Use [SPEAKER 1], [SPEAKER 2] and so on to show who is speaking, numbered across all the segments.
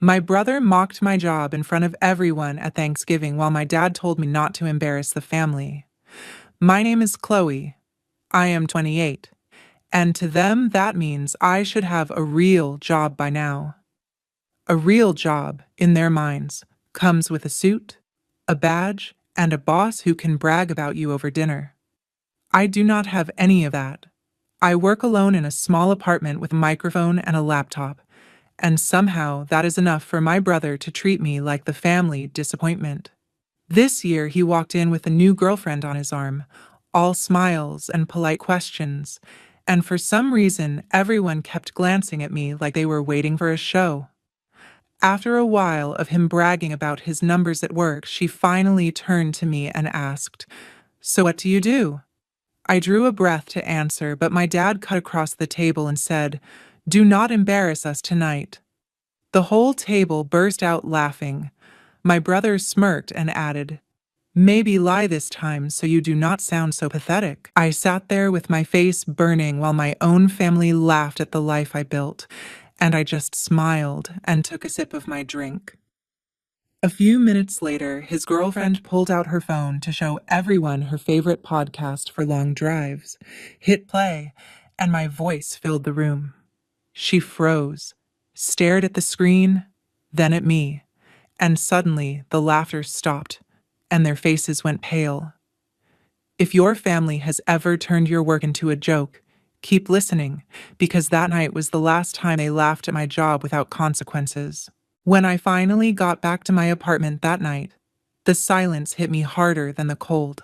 [SPEAKER 1] My brother mocked my job in front of everyone at Thanksgiving while my dad told me not to embarrass the family. My name is Chloe. I am 28. And to them, that means I should have a real job by now. A real job, in their minds, comes with a suit, a badge, and a boss who can brag about you over dinner. I do not have any of that. I work alone in a small apartment with a microphone and a laptop, and somehow that is enough for my brother to treat me like the family disappointment. This year he walked in with a new girlfriend on his arm, all smiles and polite questions, and for some reason everyone kept glancing at me like they were waiting for a show. After a while of him bragging about his numbers at work, she finally turned to me and asked, "So what do you do?" I drew a breath to answer, but my dad cut across the table and said, "Do not embarrass us tonight." The whole table burst out laughing. My brother smirked and added, "Maybe lie this time so you do not sound so pathetic." I sat there with my face burning while my own family laughed at the life I built, and I just smiled and took a sip of my drink. A few minutes later, his girlfriend pulled out her phone to show everyone her favorite podcast for long drives, hit play, and my voice filled the room. She froze, stared at the screen, then at me, and suddenly the laughter stopped, and their faces went pale. If your family has ever turned your work into a joke, keep listening, because that night was the last time they laughed at my job without consequences. When I finally got back to my apartment that night, the silence hit me harder than the cold.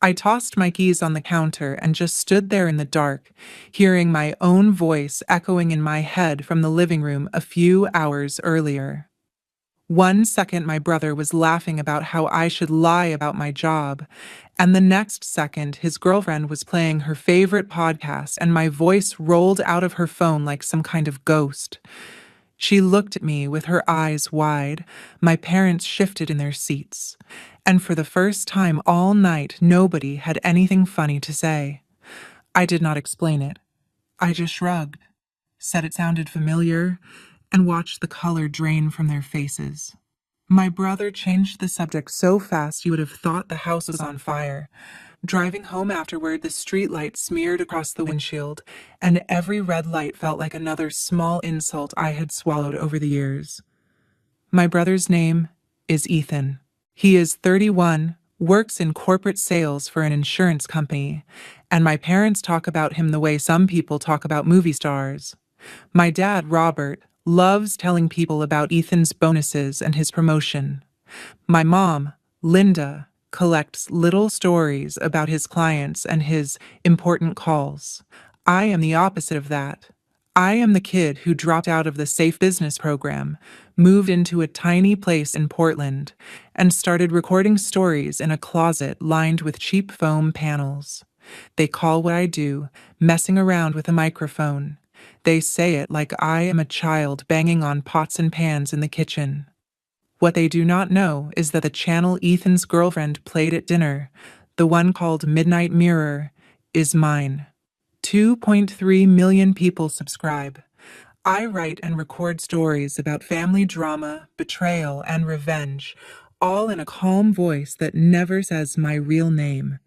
[SPEAKER 1] I tossed my keys on the counter and just stood there in the dark, hearing my own voice echoing in my head from the living room a few hours earlier. 1 second my brother was laughing about how I should lie about my job, and the next second his girlfriend was playing her favorite podcast and my voice rolled out of her phone like some kind of ghost. She looked at me with her eyes wide. My parents shifted in their seats, and for the first time all night nobody had anything funny to say. I did not explain it. I just shrugged, said it sounded familiar, and watched the color drain from their faces. My brother changed the subject so fast you would have thought the house was on fire. Driving home afterward, the streetlight smeared across the windshield, and every red light felt like another small insult I had swallowed over the years. My brother's name is Ethan. He is 31, works in corporate sales for an insurance company, and my parents talk about him the way some people talk about movie stars. My dad, Robert, loves telling people about Ethan's bonuses and his promotion. My mom, Linda, collects little stories about his clients and his important calls. I am the opposite of that. I am the kid who dropped out of the Safe Business program, moved into a tiny place in Portland, and started recording stories in a closet lined with cheap foam panels. They call what I do messing around with a microphone. They say it like I am a child banging on pots and pans in the kitchen. What they do not know is that the channel Ethan's girlfriend played at dinner, the one called Midnight Mirror, is mine. 2.3 million people subscribe. I write and record stories about family drama, betrayal, and revenge, all in a calm voice that never says my real name.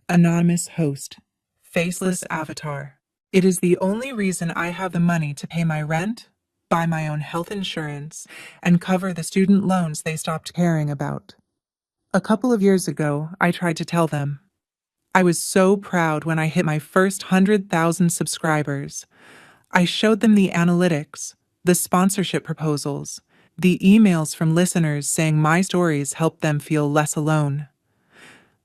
[SPEAKER 1] Anonymous host. Faceless avatar. It is the only reason I have the money to pay my rent, buy my own health insurance, and cover the student loans they stopped caring about. A couple of years ago, I tried to tell them. I was so proud when I hit my first 100,000 subscribers. I showed them the analytics, the sponsorship proposals, the emails from listeners saying my stories helped them feel less alone.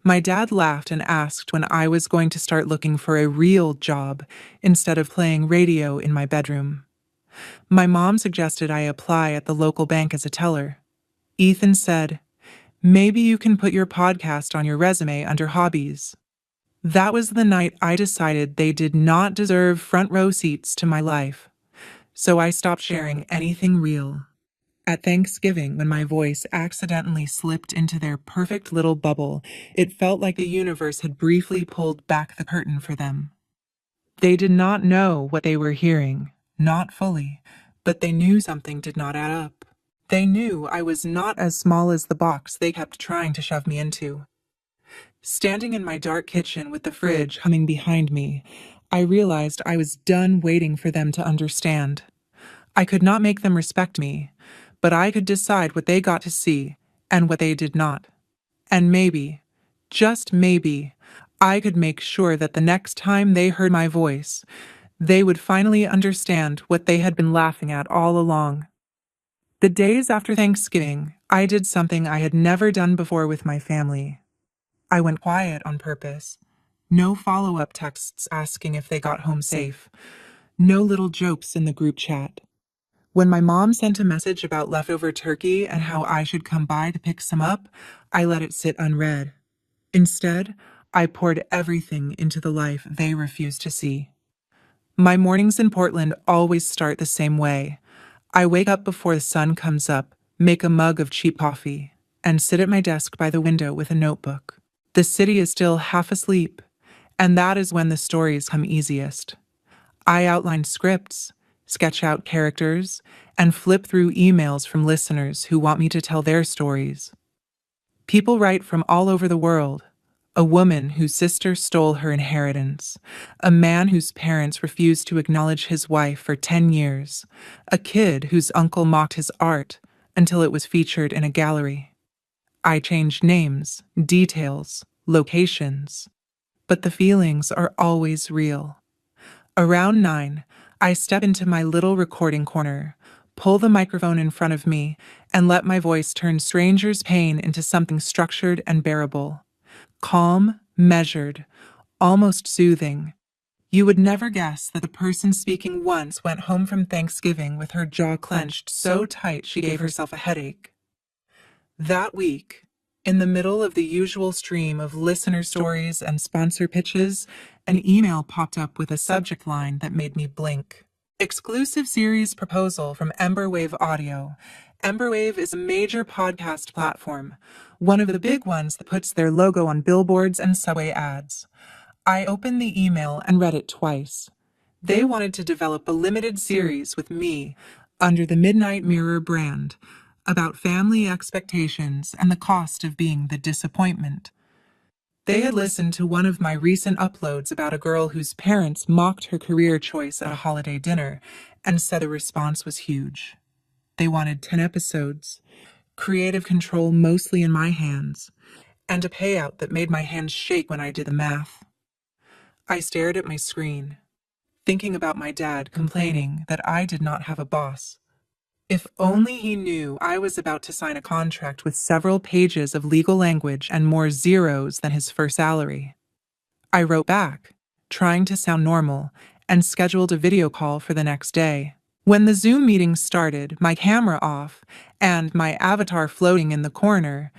[SPEAKER 1] My dad laughed and asked when I was going to start looking for a real job instead of playing radio in my bedroom. My mom suggested I apply at the local bank as a teller. Ethan said, "Maybe you can put your podcast on your resume under hobbies." That was the night I decided they did not deserve front row seats to my life, so I stopped sharing anything real. At Thanksgiving, when my voice accidentally slipped into their perfect little bubble, it felt like the universe had briefly pulled back the curtain for them. They did not know what they were hearing, not fully, But they knew something did not add up. They knew I was not as small as the box they kept trying to shove me into. Standing in my dark kitchen with the fridge humming behind me, I realized I was done waiting for them to understand. I could not make them respect me, but I could decide what they got to see and what they did not. And maybe, just maybe, I could make sure that the next time they heard my voice, they would finally understand what they had been laughing at all along. The days after Thanksgiving, I did something I had never done before with my family. I went quiet on purpose. No follow-up texts asking if they got home safe. No little jokes in the group chat. When my mom sent a message about leftover turkey and how I should come by to pick some up, I let it sit unread. Instead, I poured everything into the life they refused to see. My mornings in Portland always start the same way. I wake up before the sun comes up, make a mug of cheap coffee, and sit at my desk by the window with a notebook. The city is still half asleep, and that is when the stories come easiest. I outline scripts, sketch out characters, and flip through emails from listeners who want me to tell their stories. People write from all over the world. A woman whose sister stole her inheritance. A man whose parents refused to acknowledge his wife for 10 years. A kid whose uncle mocked his art until it was featured in a gallery. I changed names, details, locations, but the feelings are always real. Around 9, I step into my little recording corner, pull the microphone in front of me, and let my voice turn strangers' pain into something structured and bearable. Calm, measured, almost soothing. You would never guess that the person speaking once went home from Thanksgiving with her jaw clenched so tight she gave herself a headache. That week, in the middle of the usual stream of listener stories and sponsor pitches, an email popped up with a subject line that made me blink. Exclusive series proposal from Emberwave Audio. Emberwave is a major podcast platform, one of the big ones that puts their logo on billboards and subway ads. I opened the email and read it twice. They wanted to develop a limited series with me under the Midnight Mirror brand about family expectations and the cost of being the disappointment. They had listened to one of my recent uploads about a girl whose parents mocked her career choice at a holiday dinner and said the response was huge. They wanted 10 episodes, creative control mostly in my hands, and a payout that made my hands shake when I did the math. I stared at my screen, thinking about my dad complaining that I did not have a boss. If only he knew I was about to sign a contract with several pages of legal language and more zeros than his first salary. I wrote back, trying to sound normal, and scheduled a video call for the next day. When the Zoom meeting started, my camera off, and my avatar floating in the corner,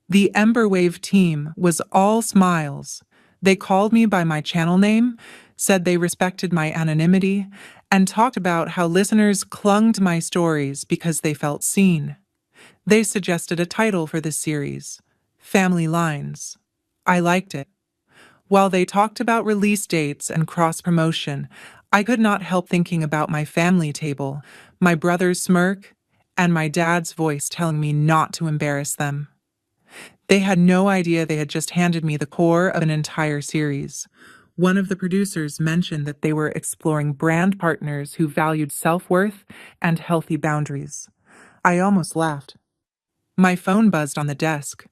[SPEAKER 1] the Emberwave team was all smiles. They called me by my channel name, said they respected my anonymity, and talked about how listeners clung to my stories because they felt seen. They suggested a title for the series, Family Lines. I liked it. While they talked about release dates and cross-promotion, I could not help thinking about my family table, my brother's smirk, and my dad's voice telling me not to embarrass them. They had no idea they had just handed me the core of an entire series. One of the producers mentioned that they were exploring brand partners who valued self-worth and healthy boundaries. I almost laughed. My phone buzzed on the desk.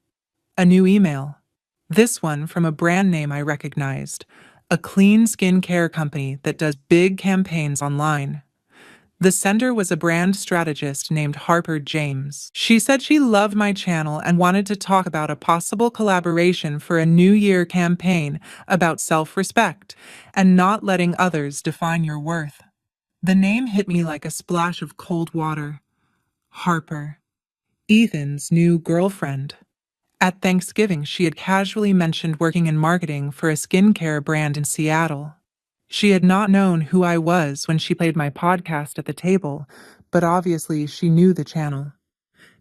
[SPEAKER 1] A new email. This one from a brand name I recognized, a clean skincare company that does big campaigns online. The sender was a brand strategist named Harper James. She said she loved my channel and wanted to talk about a possible collaboration for a New Year campaign about self-respect and not letting others define your worth. The name hit me like a splash of cold water. Harper. Ethan's new girlfriend. At Thanksgiving, she had casually mentioned working in marketing for a skincare brand in Seattle. She had not known who I was when she played my podcast at the table, but obviously she knew the channel.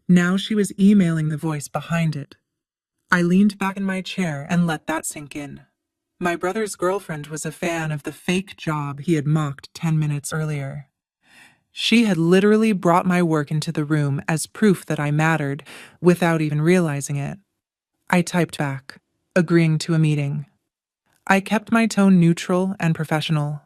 [SPEAKER 1] Now she was emailing the voice behind it. I leaned back in my chair and let that sink in. My brother's girlfriend was a fan of the fake job he had mocked 10 minutes earlier. She had literally brought my work into the room as proof that I mattered without even realizing it. I typed back, agreeing to a meeting. I kept my tone neutral and professional.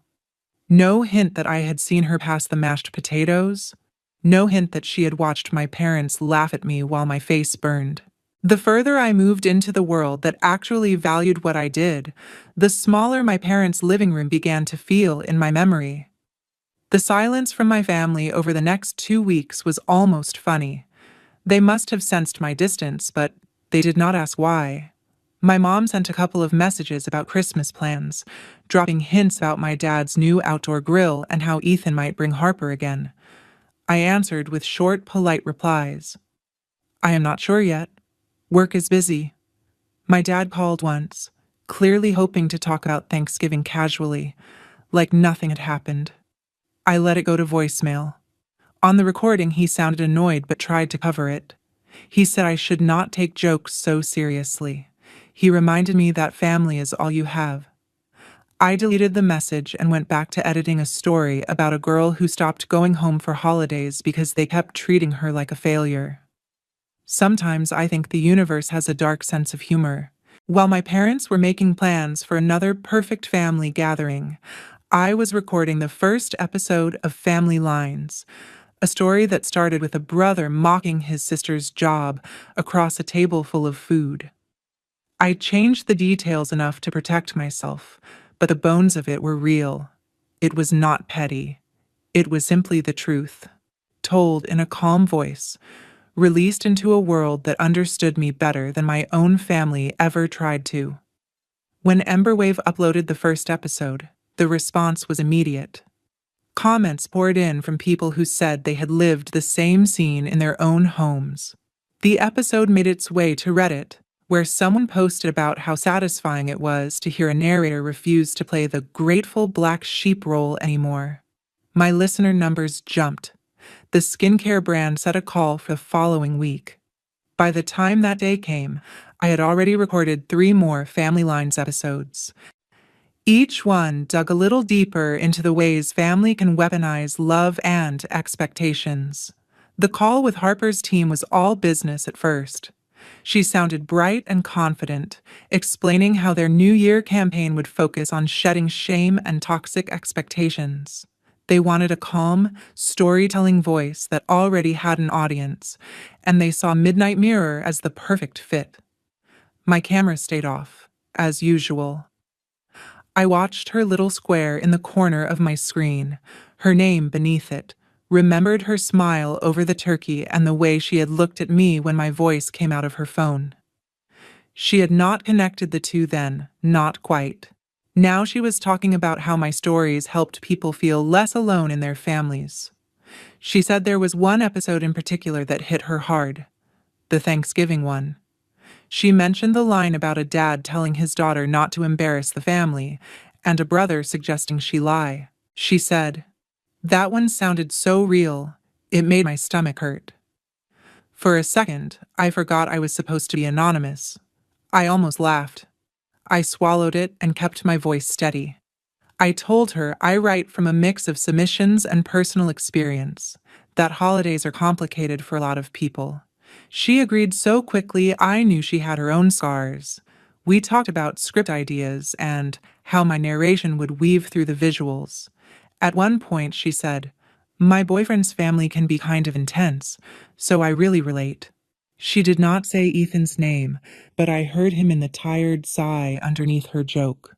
[SPEAKER 1] No hint that I had seen her pass the mashed potatoes. No hint that she had watched my parents laugh at me while my face burned. The further I moved into the world that actually valued what I did, the smaller my parents' living room began to feel in my memory. The silence from my family over the next 2 weeks was almost funny. They must have sensed my distance, but they did not ask why. My mom sent a couple of messages about Christmas plans, dropping hints about my dad's new outdoor grill and how Ethan might bring Harper again. I answered with short, polite replies. I am not sure yet. Work is busy. My dad called once, clearly hoping to talk about Thanksgiving casually, like nothing had happened. I let it go to voicemail. On the recording, he sounded annoyed but tried to cover it. He said I should not take jokes so seriously. He reminded me that family is all you have. I deleted the message and went back to editing a story about a girl who stopped going home for holidays because they kept treating her like a failure. Sometimes I think the universe has a dark sense of humor. While my parents were making plans for another perfect family gathering, I was recording the first episode of Family Lines, a story that started with a brother mocking his sister's job across a table full of food. I changed the details enough to protect myself, but the bones of it were real. It was not petty. It was simply the truth, told in a calm voice, released into a world that understood me better than my own family ever tried to. When Emberwave uploaded the first episode, the response was immediate. Comments poured in from people who said they had lived the same scene in their own homes. The episode made its way to Reddit, where someone posted about how satisfying it was to hear a narrator refuse to play the grateful black sheep role anymore. My listener numbers jumped. The skincare brand set a call for the following week. By the time that day came, I had already recorded 3 more Family Lines episodes. Each one dug a little deeper into the ways family can weaponize love and expectations. The call with Harper's team was all business at first. She sounded bright and confident, explaining how their New Year campaign would focus on shedding shame and toxic expectations. They wanted a calm, storytelling voice that already had an audience, and they saw Midnight Mirror as the perfect fit. My camera stayed off, as usual. I watched her little square in the corner of my screen, her name beneath it, remembered her smile over the turkey and the way she had looked at me when my voice came out of her phone. She had not connected the two then, not quite. Now she was talking about how my stories helped people feel less alone in their families. She said there was one episode in particular that hit her hard, the Thanksgiving one. She mentioned the line about a dad telling his daughter not to embarrass the family, and a brother suggesting she lie. She said, "That one sounded so real, it made my stomach hurt." For a second, I forgot I was supposed to be anonymous. I almost laughed. I swallowed it and kept my voice steady. I told her I write from a mix of submissions and personal experience, that holidays are complicated for a lot of people. She agreed so quickly I knew she had her own scars. We talked about script ideas and how my narration would weave through the visuals. At one point she said, "My boyfriend's family can be kind of intense, so I really relate." She did not say Ethan's name, but I heard him in the tired sigh underneath her joke.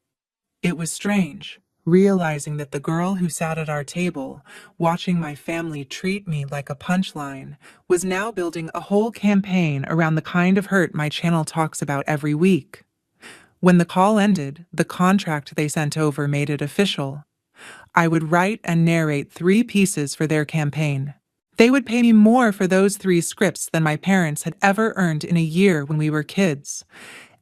[SPEAKER 1] It was strange, realizing that the girl who sat at our table, watching my family treat me like a punchline, was now building a whole campaign around the kind of hurt my channel talks about every week. When the call ended, the contract they sent over made it official. I would write and narrate 3 pieces for their campaign. They would pay me more for those 3 scripts than my parents had ever earned in a year when we were kids.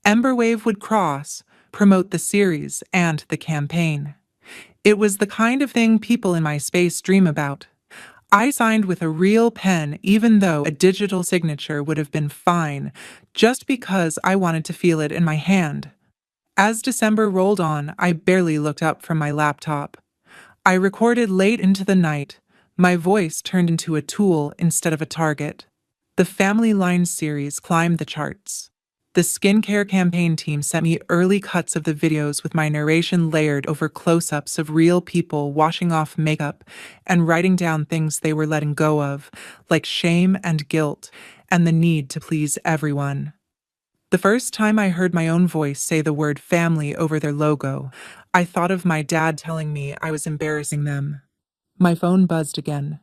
[SPEAKER 1] Emberwave would cross, promote the series and the campaign. It was the kind of thing people in my space dream about. I signed with a real pen even though a digital signature would have been fine, just because I wanted to feel it in my hand. As December rolled on, I barely looked up from my laptop. I recorded late into the night, My voice turned into a tool instead of a target. The Family Line series climbed the charts. The skincare campaign team sent me early cuts of the videos with my narration layered over close-ups of real people washing off makeup and writing down things they were letting go of, like shame and guilt, and the need to please everyone. The first time I heard my own voice say the word family over their logo, I thought of my dad telling me I was embarrassing them. My phone buzzed again.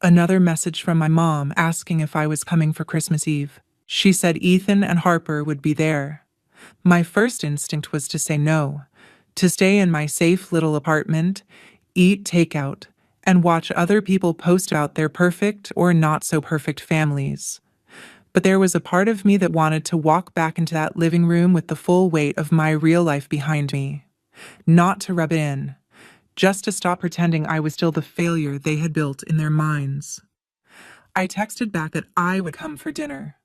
[SPEAKER 1] Another message from my mom asking if I was coming for Christmas Eve. She said Ethan and Harper would be there. My first instinct was to say no, to stay in my safe little apartment, eat takeout, and watch other people post about their perfect or not so perfect families. But there was a part of me that wanted to walk back into that living room with the full weight of my real life behind me. Not to rub it in, just to stop pretending I was still the failure they had built in their minds. I texted back that I would come for dinner.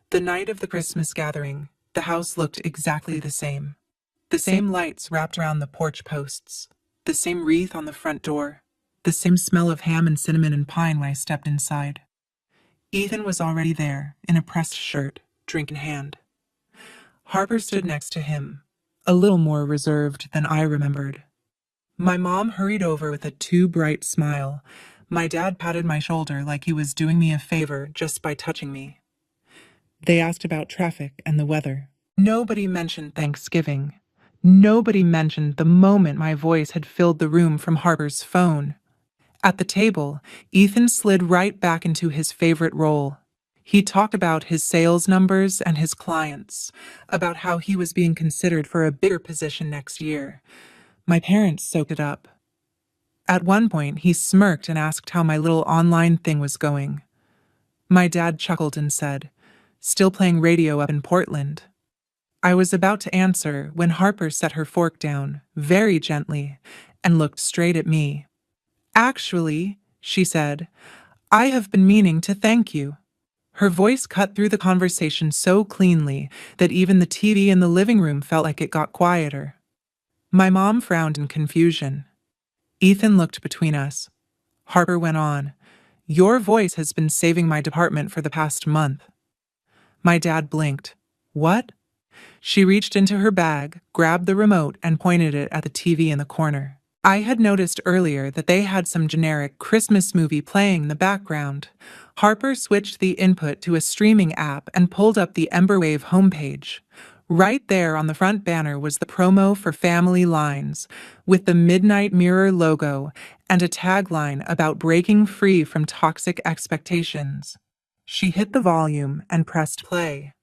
[SPEAKER 1] The night of the Christmas gathering, the house looked exactly the same. The same lights wrapped around the porch posts, the same wreath on the front door, the same smell of ham and cinnamon and pine when I stepped inside. Ethan was already there, in a pressed shirt, drink in hand. Harper stood next to him, a little more reserved than I remembered. My mom hurried over with a too bright smile. My dad patted my shoulder like he was doing me a favor just by touching me. They asked about traffic and the weather. Nobody mentioned Thanksgiving. Nobody mentioned the moment my voice had filled the room from Harper's phone. At the table, Ethan slid right back into his favorite role. He talked about his sales numbers and his clients, about how he was being considered for a bigger position next year. My parents soaked it up. At one point, he smirked and asked how my little online thing was going. My dad chuckled and said, "Still playing radio up in Portland." I was about to answer when Harper set her fork down, very gently, and looked straight at me. "Actually," she said, "I have been meaning to thank you." Her voice cut through the conversation so cleanly that even the TV in the living room felt like it got quieter. My mom frowned in confusion. Ethan looked between us. Harper went on, "Your voice has been saving my department for the past month." My dad blinked. "What?" She reached into her bag, grabbed the remote, and pointed it at the TV in the corner. I had noticed earlier that they had some generic Christmas movie playing in the background. Harper switched the input to a streaming app and pulled up the Emberwave homepage. Right there on the front banner was the promo for Family Lines, with the Midnight Mirror logo and a tagline about breaking free from toxic expectations. She hit the volume and pressed play.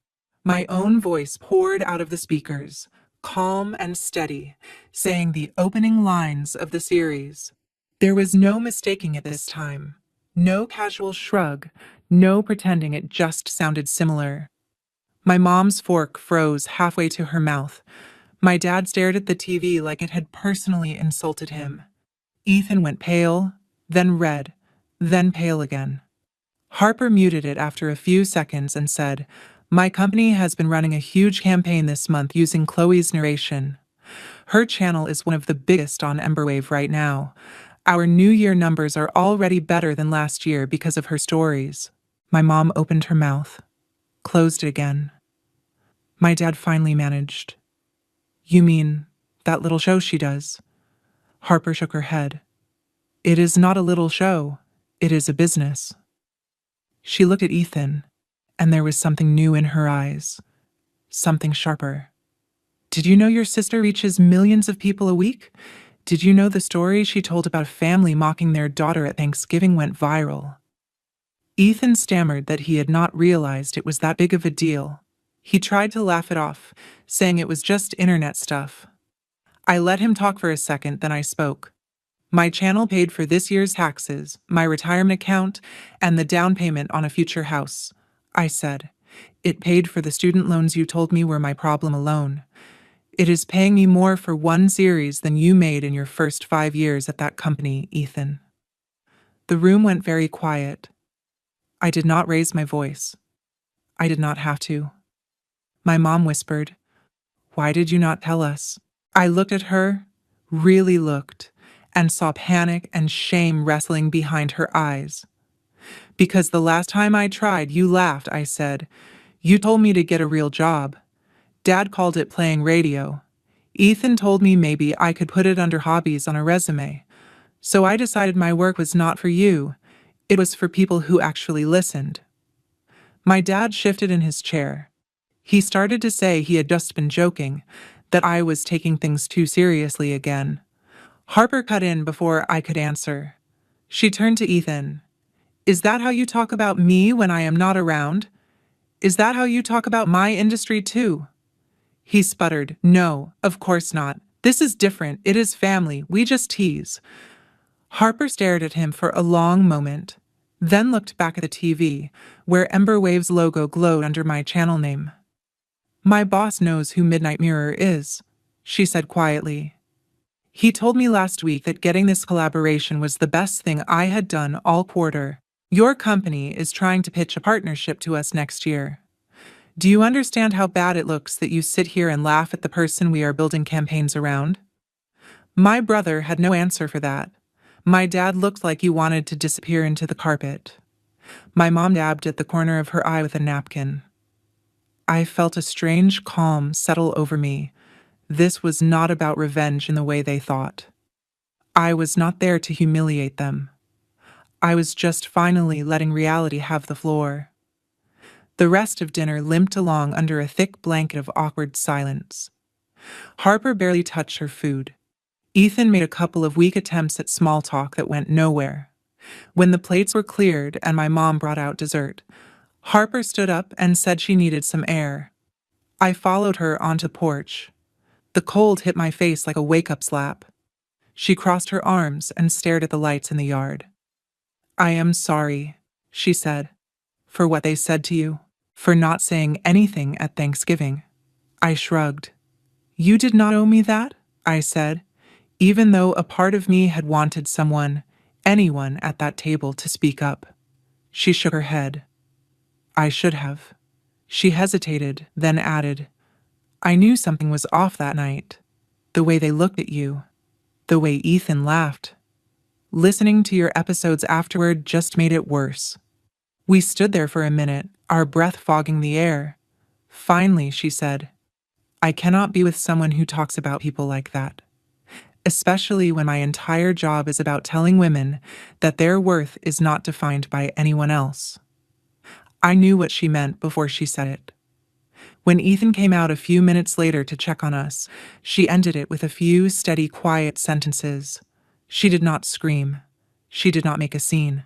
[SPEAKER 1] My own voice poured out of the speakers, calm and steady, saying the opening lines of the series. There was no mistaking it this time. No casual shrug, no pretending it just sounded similar. My mom's fork froze halfway to her mouth. My dad stared at the TV like it had personally insulted him. Ethan went pale, then red, then pale again. Harper muted it after a few seconds and said, "My company has been running a huge campaign this month using Chloe's narration. Her channel is one of the biggest on Emberwave right now. Our New Year numbers are already better than last year because of her stories." My mom opened her mouth, closed it again. My dad finally managed, "You mean that little show she does?" Harper shook her head. "It is not a little show. It is a business." She looked at Ethan, and there was something new in her eyes, something sharper. "Did you know your sister reaches millions of people a week? Did you know the story she told about a family mocking their daughter at Thanksgiving went viral?" Ethan stammered that he had not realized it was that big of a deal. He tried to laugh it off, saying it was just internet stuff. I let him talk for a second, then I spoke. "My channel paid for this year's taxes, my retirement account, and the down payment on a future house," I said. "It paid for the student loans you told me were my problem alone. It is paying me more for one series than you made in your first 5 years at that company, Ethan." The room went very quiet. I did not raise my voice. I did not have to. My mom whispered, "Why did you not tell us?" I looked at her, really looked, and saw panic and shame wrestling behind her eyes. Because the last time I tried, you laughed, I said. You told me to get a real job. Dad called it playing radio. Ethan told me maybe I could put it under hobbies on a resume. So I decided my work was not for you. It was for people who actually listened. My dad shifted in his chair. He started to say he had just been joking, that I was taking things too seriously again. Harper cut in before I could answer. She turned to Ethan. Is that how you talk about me when I am not around? Is that how you talk about my industry too? He sputtered. No, of course not. This is different. It is family. We just tease. Harper stared at him for a long moment, then looked back at the TV, where Ember Wave's logo glowed under my channel name. My boss knows who Midnight Mirror is, she said quietly. He told me last week that getting this collaboration was the best thing I had done all quarter. Your company is trying to pitch a partnership to us next year. Do you understand how bad it looks that you sit here and laugh at the person we are building campaigns around? My brother had no answer for that. My dad looked like he wanted to disappear into the carpet. My mom dabbed at the corner of her eye with a napkin. I felt a strange calm settle over me. This was not about revenge in the way they thought. I was not there to humiliate them. I was just finally letting reality have the floor. The rest of dinner limped along under a thick blanket of awkward silence. Harper barely touched her food. Ethan made a couple of weak attempts at small talk that went nowhere. When the plates were cleared and my mom brought out dessert, Harper stood up and said she needed some air. I followed her onto the porch. The cold hit my face like a wake-up slap. She crossed her arms and stared at the lights in the yard. I am sorry, she said, for what they said to you, for not saying anything at Thanksgiving. I shrugged. You did not owe me that, I said, even though a part of me had wanted someone, anyone at that table to speak up. She shook her head. I should have. She hesitated, then added, I knew something was off that night. The way they looked at you. The way Ethan laughed. Listening to your episodes afterward just made it worse. We stood there for a minute, our breath fogging the air. Finally, she said, I cannot be with someone who talks about people like that. Especially when my entire job is about telling women that their worth is not defined by anyone else. I knew what she meant before she said it. When Ethan came out a few minutes later to check on us, she ended it with a few steady, quiet sentences. She did not scream. She did not make a scene.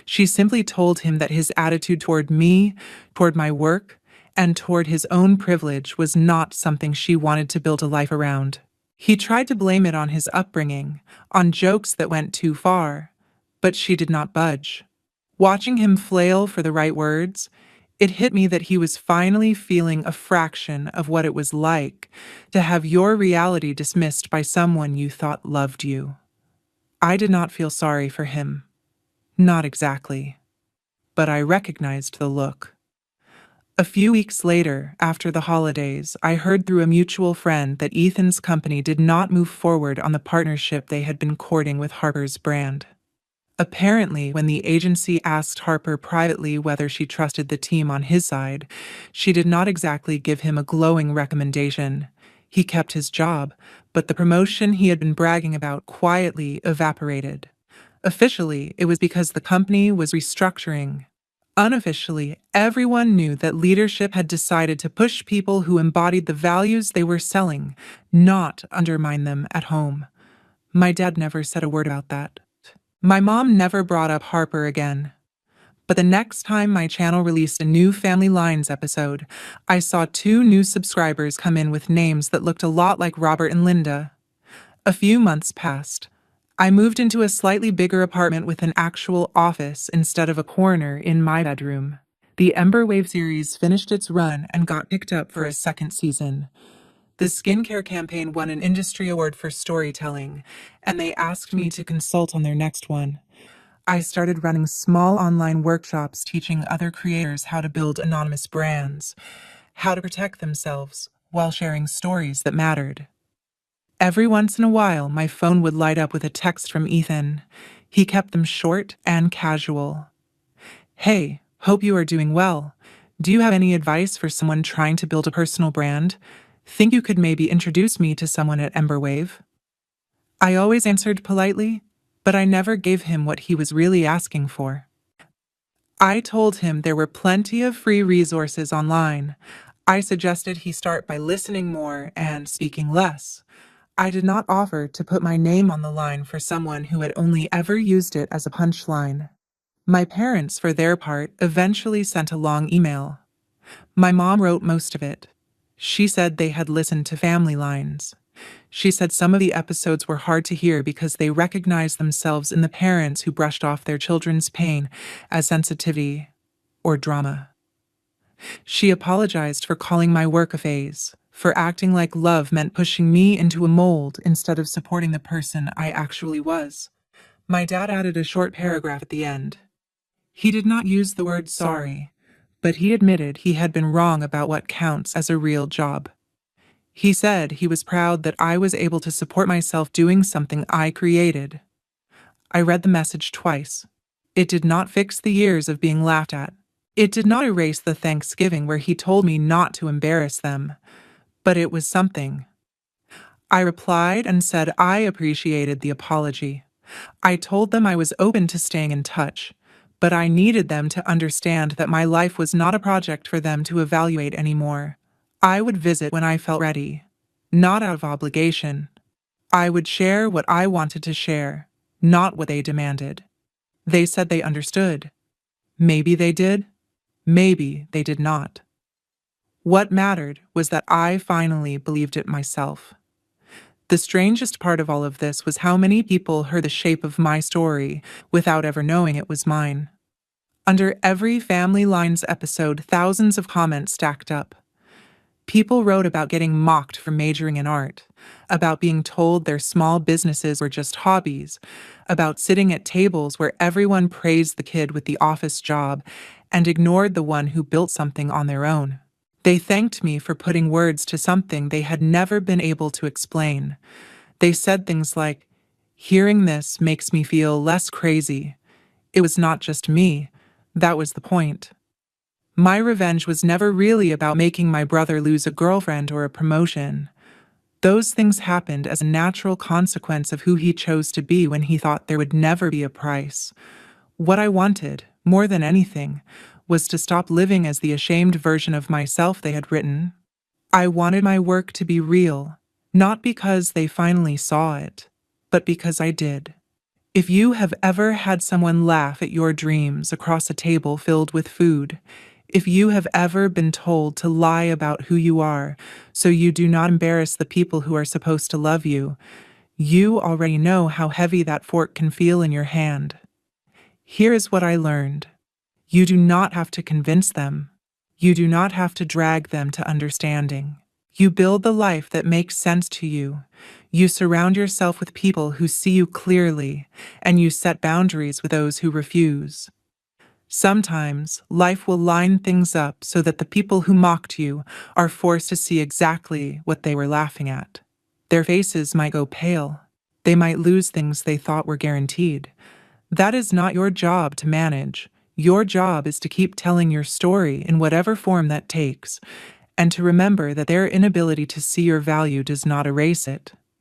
[SPEAKER 1] She simply told him that his attitude toward me, toward my work, and toward his own privilege was not something she wanted to build a life around. He tried to blame it on his upbringing, on jokes that went too far, but she did not budge. Watching him flail for the right words, it hit me that he was finally feeling a fraction of what it was like to have your reality dismissed by someone you thought loved you. I did not feel sorry for him. Not exactly. But I recognized the look. A few weeks later, after the holidays, I heard through a mutual friend that Ethan's company did not move forward on the partnership they had been courting with Harper's brand. Apparently, when the agency asked Harper privately whether she trusted the team on his side, she did not exactly give him a glowing recommendation. He kept his job, but the promotion he had been bragging about quietly evaporated. Officially, it was because the company was restructuring. Unofficially, everyone knew that leadership had decided to push people who embodied the values they were selling, not undermine them at home. My dad never said a word about that. My mom never brought up Harper again. But the next time my channel released a new Family Lines episode, I saw 2 new subscribers come in with names that looked a lot like Robert and Linda. A few months passed. I moved into a slightly bigger apartment with an actual office instead of a corner in my bedroom. The Ember Wave series finished its run and got picked up for a second season. The skincare campaign won an industry award for storytelling, and they asked me to consult on their next one. I started running small online workshops teaching other creators how to build anonymous brands, how to protect themselves while sharing stories that mattered. Every once in a while, my phone would light up with a text from Ethan. He kept them short and casual. Hey, hope you are doing well. Do you have any advice for someone trying to build a personal brand? Think you could maybe introduce me to someone at Emberwave? I always answered politely, but I never gave him what he was really asking for. I told him there were plenty of free resources online. I suggested he start by listening more and speaking less. I did not offer to put my name on the line for someone who had only ever used it as a punchline. My parents, for their part, eventually sent a long email. My mom wrote most of it. She said they had listened to Family Lines. She said some of the episodes were hard to hear because they recognized themselves in the parents who brushed off their children's pain as sensitivity or drama. She apologized for calling my work a phase, for acting like love meant pushing me into a mold instead of supporting the person I actually was. My dad added a short paragraph at the end. He did not use the word sorry, but he admitted he had been wrong about what counts as a real job. He said he was proud that I was able to support myself doing something I created. I read the message twice. It did not fix the years of being laughed at. It did not erase the Thanksgiving where he told me not to embarrass them, but it was something. I replied and said I appreciated the apology. I told them I was open to staying in touch, but I needed them to understand that my life was not a project for them to evaluate anymore. I would visit when I felt ready, not out of obligation. I would share what I wanted to share, not what they demanded. They said they understood. Maybe they did. Maybe they did not. What mattered was that I finally believed it myself. The strangest part of all of this was how many people heard the shape of my story without ever knowing it was mine. Under every Family Lines episode, thousands of comments stacked up. People wrote about getting mocked for majoring in art, about being told their small businesses were just hobbies, about sitting at tables where everyone praised the kid with the office job and ignored the one who built something on their own. They thanked me for putting words to something they had never been able to explain. They said things like, "Hearing this makes me feel less crazy. It was not just me. That was the point." My revenge was never really about making my brother lose a girlfriend or a promotion. Those things happened as a natural consequence of who he chose to be when he thought there would never be a price. What I wanted, more than anything, was to stop living as the ashamed version of myself they had written. I wanted my work to be real, not because they finally saw it, but because I did. If you have ever had someone laugh at your dreams across a table filled with food, if you have ever been told to lie about who you are so you do not embarrass the people who are supposed to love you, you already know how heavy that fork can feel in your hand. Here is what I learned. You do not have to convince them. You do not have to drag them to understanding. You build the life that makes sense to you. You surround yourself with people who see you clearly, and you set boundaries with those who refuse. Sometimes, life will line things up so that the people who mocked you are forced to see exactly what they were laughing at. Their faces might go pale. They might lose things they thought were guaranteed. That is not your job to manage. Your job is to keep telling your story in whatever form that takes, and to remember that their inability to see your value does not erase it.